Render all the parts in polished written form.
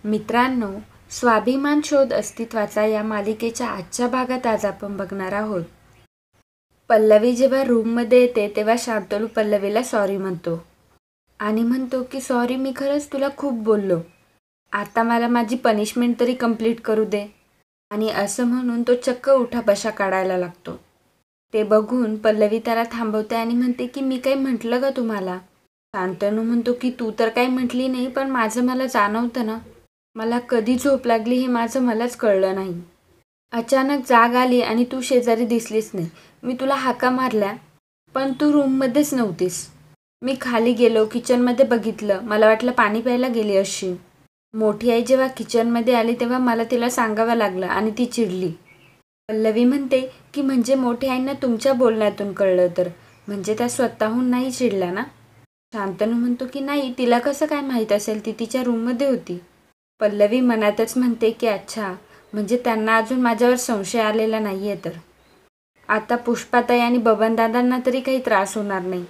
मित्रांनो, स्वाभिमान शोध अस्तित्वाचा या मालिकेच्या आजच्या भागात आज आपण बघणार आहोत. पल्लवी जेव्हा रूममध्ये येते तेव्हा शांतनू पल्लवीला सॉरी म्हणतो आणि म्हणतो की सॉरी, मी खरंच तुला खूप बोललो. आता मला माझी पनिशमेंट तरी कंप्लीट करू दे. आणि असं म्हणून तो चक्क उठाबशा काढायला लागतो. ते बघून पल्लवी त्याला थांबवते आणि म्हणते की मी काही म्हटलं का तुम्हाला? शांतनू म्हणतो की तू तर काही म्हटली नाही, पण माझं मला जाणवतं ना. मला कधी झोप लागली हे माझं मलाच कळलं नाही. अचानक जाग आली आणि तू शेजारी दिसलीच नाही. मी तुला हाका मारल्या पण तू रूममध्येच नव्हतीस. मी खाली गेलो, किचनमध्ये बघितलं, मला वाटलं पाणी प्यायला गेली अशी. मोठी आई जेव्हा किचनमध्ये आली तेव्हा मला तिला सांगावं लागलं आणि ती चिडली. पल्लवी म्हणते की म्हणजे मोठी आईंना तुमच्या बोलण्यातून कळलं तर, म्हणजे त्या स्वतःहून नाही चिडल्या ना? शांतनू म्हणतो की नाही, तिला कसं काय माहीत असेल, ती तिच्या रूममध्ये होती. पल्लवी मनातच म्हणते की अच्छा, म्हणजे त्यांना अजून माझ्यावर संशय आलेला नाही आहे तर. आता पुष्पाताई आणि बबनदादांना तरी काही त्रास होणार नाही.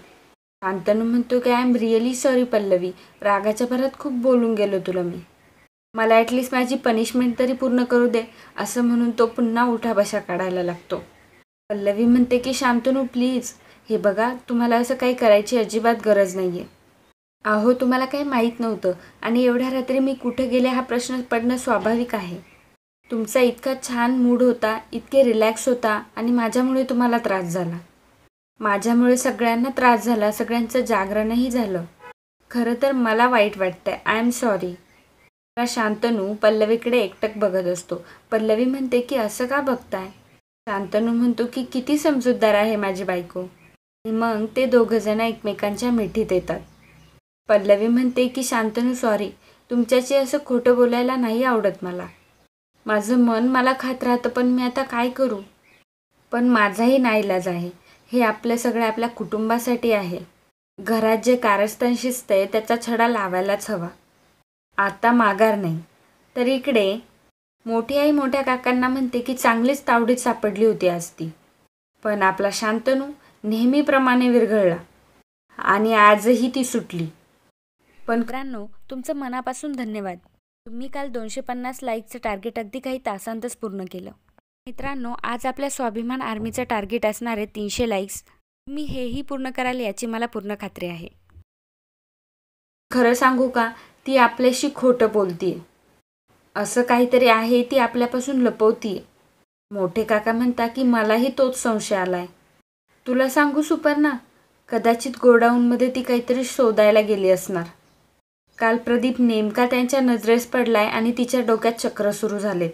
शांतनू म्हणतो की I am really sorry Pallavi, रागाच्या भरात खूप बोलून गेलो तुला मी. मला ॲटलिस्ट माझी पनिशमेंट तरी पूर्ण करू दे. असं म्हणून तो पुन्हा उठाबशा काढायला लागतो. पल्लवी म्हणते की शांतनू प्लीज, हे बघा, तुम्हाला असं काही करायची अजिबात गरज नाही आहे. अहो, तुम्हाला काही माहीत नव्हतं आणि एवढ्या रात्री मी कुठे गेले हा प्रश्न पडणं स्वाभाविक आहे. तुमचा इतका छान मूड होता, इतके रिलॅक्स होता आणि माझ्यामुळे तुम्हाला त्रास झाला. माझ्यामुळे सगळ्यांना त्रास झाला, सगळ्यांचं जागरणही झालं. खरं तर मला वाईट वाटतंय. I am sorry. शांतनू पल्लवीकडे एकटक बघत असतो. पल्लवी म्हणते की असं का बघताय? शांतनू म्हणतो की किती समजूतदार आहे माझी बायको. आणि मग ते दोघंजण एकमेकांच्या मिठीत येतात. पल्लवी म्हणते की शांतनू सॉरी, तुमच्याशी असं खोटं बोलायला नाही आवडत मला. माझं मन मला खात राहतं, पण मी आता काय करू? पण माझाही नाईलाज आहे. हे आपलं सगळं आपल्या कुटुंबासाठी आहे. घरात जे कारस्थान शिजतंय त्याचा छडा लावायलाच हवा. आता माघार नाही. तर इकडे मोठी आई मोठ्या काकांना म्हणते की चांगलीच तावडीत सापडली होती आज ती. पण आपला शांतनू नेहमीप्रमाणे विरघळला आणि आजही ती सुटली. पण मित्रांनो, तुमचं मनापासून धन्यवाद. तुम्ही काल 250 लाईकचं टार्गेट अगदी काही तासांतच पूर्ण केलं. मित्रांनो, आज आपल्या स्वाभिमान आर्मीचं टार्गेट असणार आहे 300 लाईक्स. तुम्ही हेही पूर्ण कराल याची मला पूर्ण खात्री आहे. खरं सांगू का, ती आपल्याशी खोटं बोलतीये. असं काहीतरी आहे, ती आपल्यापासून लपवतीये. मोठे काका म्हणता की मलाही तोच संशय आलाय. तुला सांगू सुपर्णा, कदाचित गोडाऊनमध्ये ती काहीतरी शोधायला गेली असणार. काल प्रदीप नेमका त्यांच्या नजरेस पडलाय आणि तिच्या डोक्यात चक्र सुरू झालेत.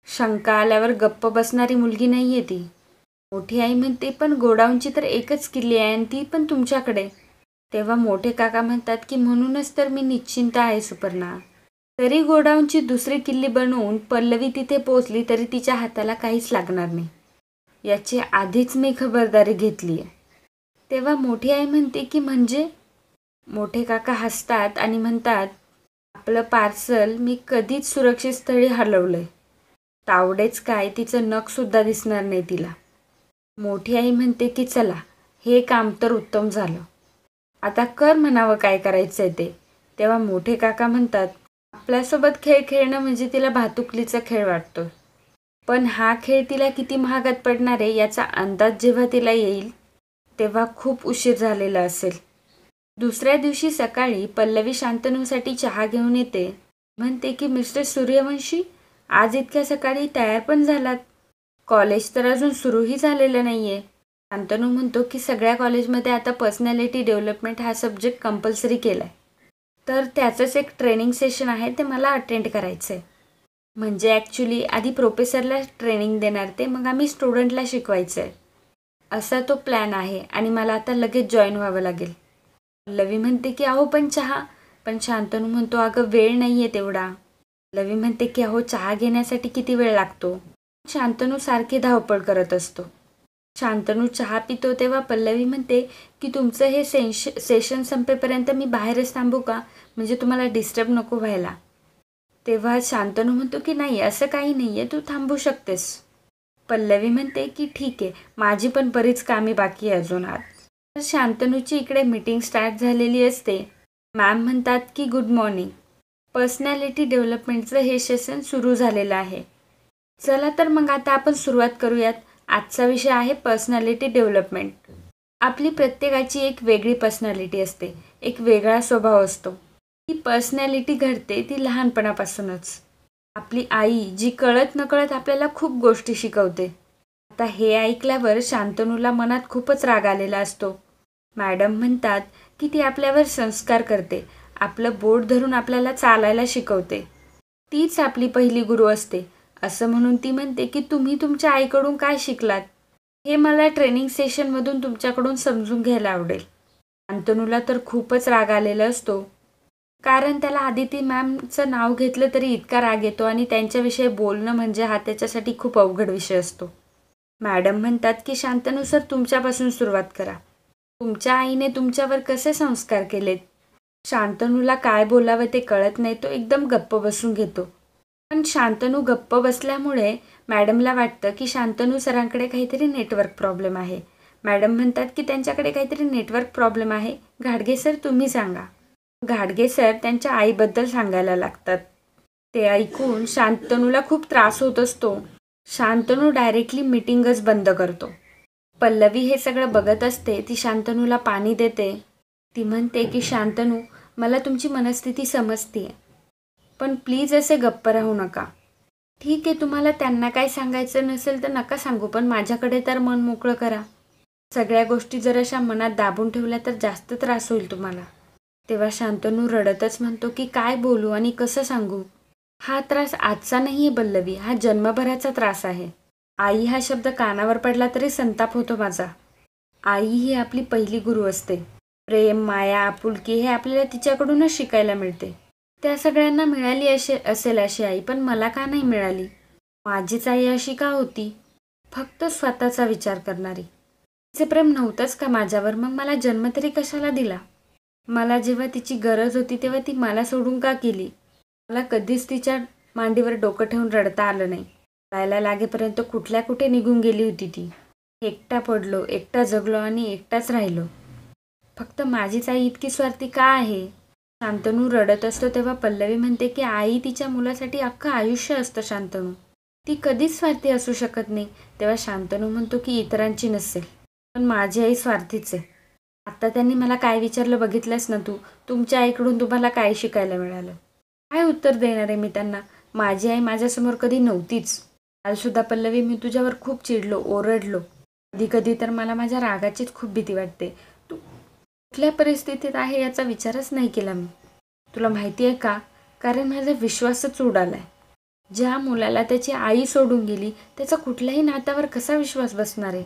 शंका आल्यावर गप्प बसणारी मुलगी नाहीये ती. मोठी आई म्हणते पण गोडाऊनची तर एकच किल्ली आहे आणि ती पण तुमच्याकडे. तेव्हा मोठे काका म्हणतात की म्हणूनच तर मी निश्चिंत आहे सुपर्णा. तरी गोडाऊनची दुसरी किल्ली बनवून पल्लवी तिथे पोचली तरी तिच्या हाताला काहीच लागणार नाही, याची आधीच मी खबरदारी घेतली आहे. तेव्हा मोठी आई म्हणते की म्हणजे? मोठे काका हसतात आणि म्हणतात आपलं पार्सल मी कधीच सुरक्षित स्थळी हलवलंय. तावडेच काय, तिचं नखसुद्धा दिसणार नाही तिला. मोठी आई म्हणते की चला, हे काम तर उत्तम झालं. आता कर म्हणावं काय करायचंय ते. तेव्हा मोठे काका म्हणतात आपल्यासोबत खेळ खेळणं म्हणजे तिला भातुकलीचा खेळ वाटतो. पण हा खेळ तिला किती महागात पडणार आहे याचा अंदाज जेव्हा तिला येईल तेव्हा खूप उशीर झालेला असेल. दुसऱ्या दिवशी सकाळी पल्लवी शांतनूसाठी चहा घेऊन येते. म्हणते की मिस्टर सूर्यवंशी, आज इतक्या सकाळी तयार पण झालात. कॉलेज तर अजून सुरूही झालेलं नाही आहे. शांतनू म्हणतो की सगळ्या कॉलेजमध्ये आता पर्सनॅलिटी डेव्हलपमेंट हा सब्जेक्ट कंपल्सरी केला आहे. तर त्याचंच एक ट्रेनिंग सेशन आहे, ते मला अटेंड करायचं आहे. म्हणजे ॲक्च्युली आधी प्रोफेसरला ट्रेनिंग देणार ते, मग आम्ही स्टुडंटला शिकवायचं आहे. असा तो प्लॅन आहे आणि मला आता लगेच जॉईन व्हावं लागेल. पल्लवी म्हणते की अहो पण चहा. पण शांतनू म्हणतो अगं वेळ नाही आहे तेवढा. पल्लवी म्हणते की अहो चहा घेण्यासाठी किती वेळ लागतो. शांतनू सारखी धावपळ करत असतो. शांतनू चहा पितो तेव्हा पल्लवी म्हणते की तुमचं हे सेशन संपेपर्यंत मी बाहेरच थांबू का, म्हणजे तुम्हाला डिस्टर्ब नको व्हायला. तेव्हा शांतनू म्हणतो की नाही, असं काही नाही आहे, तू थांबू शकतेस. पल्लवी म्हणते की ठीक आहे, माझी पण बरीच कामे बाकी आहे अजून आज. तर शांतनूची इकडे मीटिंग स्टार्ट झालेली असते. मॅम म्हणतात की गुड मॉर्निंग. पर्सनॅलिटी डेव्हलपमेंटचं हे सेशन सुरू झालेलं आहे. चला तर मग आता आपण सुरुवात करूयात. आजचा विषय आहे पर्सनॅलिटी डेव्हलपमेंट. आपली प्रत्येकाची एक वेगळी पर्सनॅलिटी असते, एक वेगळा स्वभाव असतो. ही पर्सनॅलिटी घडते ती लहानपणापासूनच. आपली आई जी कळत नकळत आपल्याला खूप गोष्टी शिकवते. आता हे ऐकल्यावर शांतनूला मनात खूपच राग आलेला असतो. मॅडम म्हणतात की ती आपल्यावर संस्कार करते, आपलं बोट धरून आपल्याला चालायला शिकवते. तीच आपली पहिली गुरु असते असं म्हणून ती म्हणते की तुम्ही तुमच्या आईकडून काय शिकलात हे मला ट्रेनिंग सेशनमधून तुमच्याकडून समजून घ्यायला आवडेल. शांतनूला तर खूपच राग आलेला असतो, कारण त्याला आदिती मॅमचं नाव घेतलं तरी इतका राग येतो आणि त्यांच्याविषयी बोलणं म्हणजे हा त्याच्यासाठी खूप अवघड विषय असतो. मॅडम म्हणतात की शांतनू सर, तुमच्यापासून सुरुवात करा. तुमच्या आईने तुमच्यावर कसे संस्कार केलेत? शांतनूला काय बोलावं ते कळत नाही. तो एकदम गप्प बसून घेतो. पण शांतनू गप्प बसल्यामुळे मॅडमला वाटतं की शांतनू सरांकडे काहीतरी नेटवर्क प्रॉब्लेम आहे. मॅडम म्हणतात की त्यांच्याकडे काहीतरी नेटवर्क प्रॉब्लेम आहे. घाडगे सर, तुम्ही सांगा. घाडगे सर त्यांच्या आईबद्दल सांगायला लागतात. ते ऐकून शांतनूला खूप त्रास होत असतो. शांतनू डायरेक्टली मीटिंगच बंद करतो. पल्लवी हे सगळं बघत असते. ती शांतनूला पाणी देते. ती म्हणते की शांतनू, मला तुमची मनस्थिती समजते, पण प्लीज असे गप्प राहू नका. ठीक आहे, तुम्हाला त्यांना काय सांगायचं नसेल तर नका सांगू, पण माझ्याकडे तर मन मोकळं करा. सगळ्या गोष्टी जर अशा मनात दाबून ठेवल्या तर जास्त त्रास होईल तुम्हाला. तेव्हा शांतनू रडतच म्हणतो की काय बोलू आणि कसं सांगू? हा त्रास आजचा नाही आहे पल्लवी, हा जन्मभराचा त्रास आहे. आई हा शब्द कानावर पडला तरी संताप होतो माझा. आई ही आपली पहिली गुरु असते. प्रेम, माया, आपुलकी हे आपल्याला तिच्याकडूनच शिकायला मिळते. त्या सगळ्यांना मिळाली असेल अशी आई, पण मला का नाही मिळाली? माझीच आई अशी का होती? फक्त स्वतःचा विचार करणारी. तिचे प्रेम नव्हतंच का माझ्यावर? मग मला जन्म तरी कशाला दिला? मला जेव्हा तिची गरज होती तेव्हा ती मला सोडून का गेली? मला कधीच तिच्या मांडीवर डोकं ठेवून रडता आलं नाही. रडायला लागेपर्यंत कुठल्या कुठे निघून गेली होती ती. एकटा पडलो, एकटा जगलो आणि एकटाच राहिलो. फक्त माझीच आई इतकी स्वार्थी का आहे? शांतनू रडत असतो तेव्हा पल्लवी म्हणते की आई तिच्या मुलासाठी अख्खं आयुष्य असतं शांतनू. ती कधीच स्वार्थी असू शकत नाही. तेव्हा शांतनू म्हणतो की इतरांची नसेल, पण माझी आई स्वार्थीच आहे. आता त्यांनी मला काय विचारलं बघितलंस ना तू? तुमच्या आईकडून तुम्हाला काय शिकायला मिळालं? काय उत्तर देणार आहे मी त्यांना? माझी आई माझ्यासमोर कधी नव्हतीच. कालसुद्धा पल्लवी मी तुझ्यावर खूप चिडलो, ओरडलो. कधी कधी तर मला माझ्या रागाचीच खूप भीती वाटते. तू कुठल्या परिस्थितीत आहे याचा विचारच नाही केला मी. तुला माहिती आहे का? कारण माझा विश्वासच उडालाय. ज्या मुलाला त्याची आई सोडून गेली त्याचा कुठल्याही नात्यावर कसा विश्वास बसणार आहे?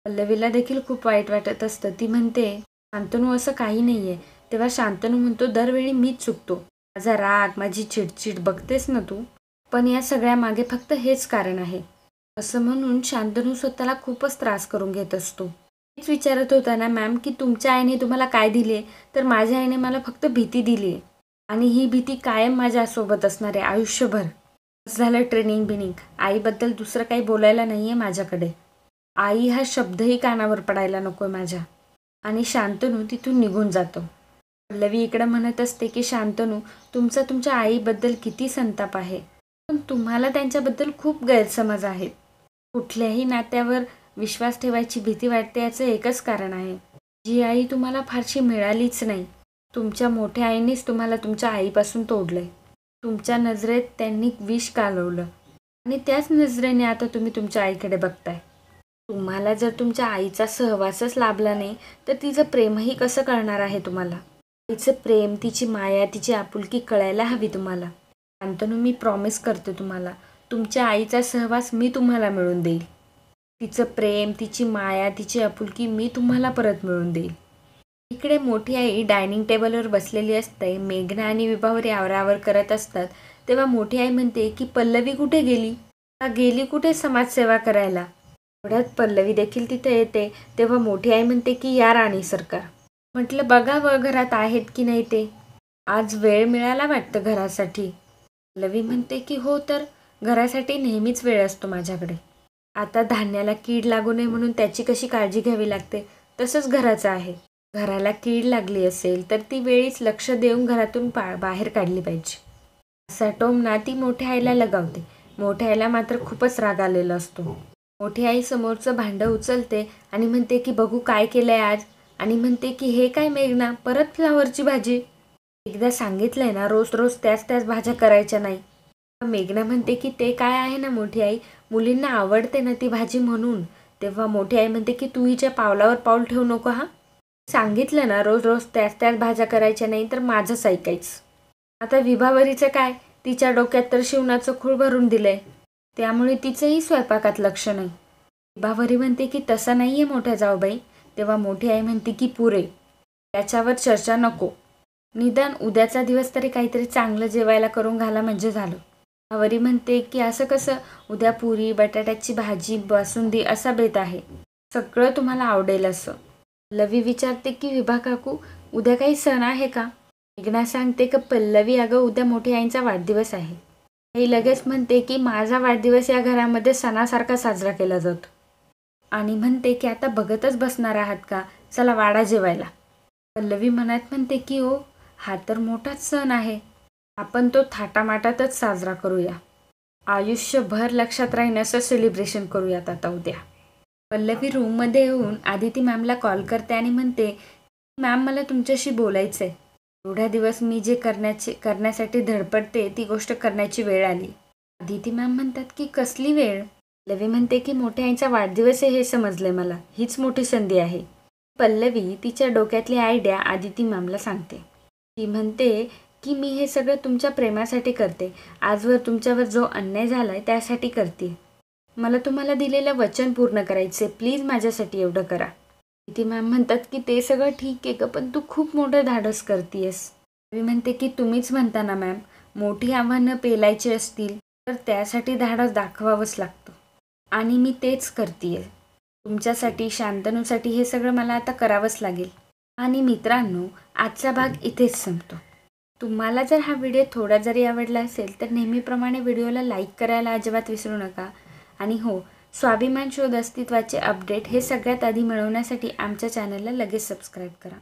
पल्लवीला देखील खूप वाईट वाटत असतं. ती म्हणते शांतनू असं काही नाहीये. तेव्हा शांतनू म्हणतो दरवेळी मीच चुकतो. माझा राग, माझी चिडचिड बघतेस ना तू, पण या सगळ्या मागे फक्त हेच कारण आहे. असं म्हणून शांतनू स्वतःला खूपच त्रास करून घेत असतो. हेच विचारत होता ना मॅम की तुमच्या आईने तुम्हाला काय दिले? तर माझ्या आईने मला फक्त भीती दिली आहे आणि ही भीती कायम माझ्यासोबत असणार आहे आयुष्यभर. झालं ट्रेनिंग बिनिंग. आईबद्दल दुसरं काही बोलायला नाही आहे माझ्याकडे. आई हा शब्दही कानावर पडायला नको आहे माझ्या. आणि शांतनू तिथून निघून जातो. पल्लवी इकडं म्हणत असते की शांतनू, तुमचा तुमच्या आईबद्दल किती संताप आहे, पण तुम्हाला त्यांच्याबद्दल खूप गैरसमज आहेत. कुठल्याही नात्यावर विश्वास ठेवायची भीती वाटते याचं एकच कारण आहे. जी आई तुम्हाला फारशी मिळालीच नाही. तुमच्या मोठ्या आईनेच तुम्हाला तुमच्या आईपासून तोडलंय. तुमच्या नजरेत त्यांनी विष कालवलं आणि त्याच नजरेने आता तुम्ही तुमच्या आईकडे बघताय. तुम्हाला जर तुमच्या आईचा सहवासच लाभला नाही तर तिचं प्रेमही कसं कळणार आहे तुम्हाला? तिचं प्रेम, तिची माया, तिची आपुलकी कळायला हवी तुम्हाला. शांतनू, मी प्रॉमिस करते तुम्हाला, तुमच्या आईचा सहवास मी तुम्हाला मिळवून देईल. तिचं प्रेम, तिची माया, तिची आपुलकी मी तुम्हाला परत मिळवून देईल. इकडे मोठी आई डायनिंग टेबलवर बसलेली असते. मेघना आणि विभावर यावरावर करत असतात. तेव्हा मोठी आई म्हणते की पल्लवी कुठे गेली? गेली कुठे समाजसेवा करायला? एवढ्यात पल्लवी देखील तिथे येते. तेव्हा मोठी आई म्हणते की या राणी सरकार. म्हटलं बघावं घरात आहेत की नाही ते. आज वेळ मिळाला वाटतं घरासाठी. पल्लवी म्हणते की हो, तर घरासाठी नेहमीच वेळ असतो माझ्याकडे. आता धान्याला कीड लागू नये म्हणून त्याची कशी काळजी घ्यावी लागते तसंच घराचं आहे. घराला कीड लागली असेल तर ती वेळीच लक्ष देऊन घरातून बाहेर काढली पाहिजे. असा टोमणा ती मोठ्या आईला लगावते. मोठ्या आईला मात्र खूपच राग आलेला असतो. मोठी आई समोरचं भांडं उचलते आणि म्हणते की बघू काय केलंय आज, आणि म्हणते की हे काय मेघना, परत फ्लावरची भाजी. एकदा सांगितलंय ना, रोज रोज त्याच भाज्या करायच्या नाही. मेघना म्हणते की ते काय आहे ना मोठी आई, मुलींना आवडते ना ती भाजी म्हणून. तेव्हा मोठी आई म्हणते की तू हिच्या पावलावर पाऊल ठेवू नको हा. सांगितलं ना रोज रोज त्याच भाज्या करायच्या नाही तर माझंच ऐकायचं. आता विभावरीचं काय, तिच्या डोक्यात तर शिवणाचं खूळ भरून दिलंय, त्यामुळे तिचंही स्वयंपाकात लक्ष नाही. विभावरी म्हणते की तसं नाहीये मोठ्या जाऊबाई. तेव्हा मोठी आई म्हणते की पुरे, त्याच्यावर चर्चा नको. निदान उद्याचा दिवस तरी काहीतरी चांगलं जेवायला करून घाला म्हणजे झालं. विभावरी म्हणते की असं कसं, उद्या पुरी, बटाट्याची भाजी, बासुंदी असा बेत आहे. सगळं तुम्हाला आवडेल असं. पल्लवी विचारते की विभा काकू, उद्या काही सण आहे का? मेघना सांगते की पल्लवी अगं उद्या मोठी आईंचा वाढदिवस आहे. आई लगेच म्हणते की माझा वाढदिवस या घरामध्ये सणासारखा साजरा केला जातो. आणि म्हणते की आता बघतच बसणार आहात का, चला वाडा जेवायला. पल्लवी मनात म्हणते की ओ, हा तर मोठाच सण आहे, आपण तो थाटामाटातच साजरा करूया. आयुष्यभर लक्षात राहीन असं सेलिब्रेशन करूयात आता उद्या. पल्लवी रूममध्ये येऊन आदिती मॅमला कॉल करते आणि म्हणते, मॅम मला तुमच्याशी बोलायचं आहे. एवढ्या दिवस मी जे करण्यासाठी धडपडते ती गोष्ट करण्याची वेळ आली. आदिती मॅम म्हणतात की कसली वेळ? पल्लवी म्हणते की मोठ्या आईचा वाढदिवस आहे हे समजलंय मला, हीच मोठी संधी आहे. पल्लवी तिच्या डोक्यातली आयडिया आदिती मॅमला सांगते. ती म्हणते की मी हे सगळं तुमच्या प्रेमासाठी करते, आजवर तुमच्यावर जो अन्याय झालाय त्यासाठी करते. मला तुम्हाला दिलेलं वचन पूर्ण करायचे, प्लीज माझ्यासाठी एवढं करा. आदिती मॅम म्हणतात की ते सगळं ठीक आहे ग, पण तू खूप मोठं धाडस करतेयस. मी म्हणते की तुम्हीच म्हणता ना मॅम, मोठी आव्हानं पेलायची असतील तर त्यासाठी धाडस दाखवावंच लागतं, आणि मी तेच करतेय. तुमच्यासाठी, शांतनूसाठी हे सगळं मला आता करावंच लागेल. आणि मित्रांनो, आजचा भाग इथेच संपतो. तुम्हाला जर हा व्हिडिओ थोडा जरी आवडला असेल तर नेहमीप्रमाणे व्हिडिओला लाईक करायला अजिबात विसरू नका. आणि हो, स्वाभिमान शोध अस्तित्वाचे अपडेट हे सगळ्यात आधी मिळवण्यासाठी आमच्या चॅनलला लगेच सबस्क्राईब करा.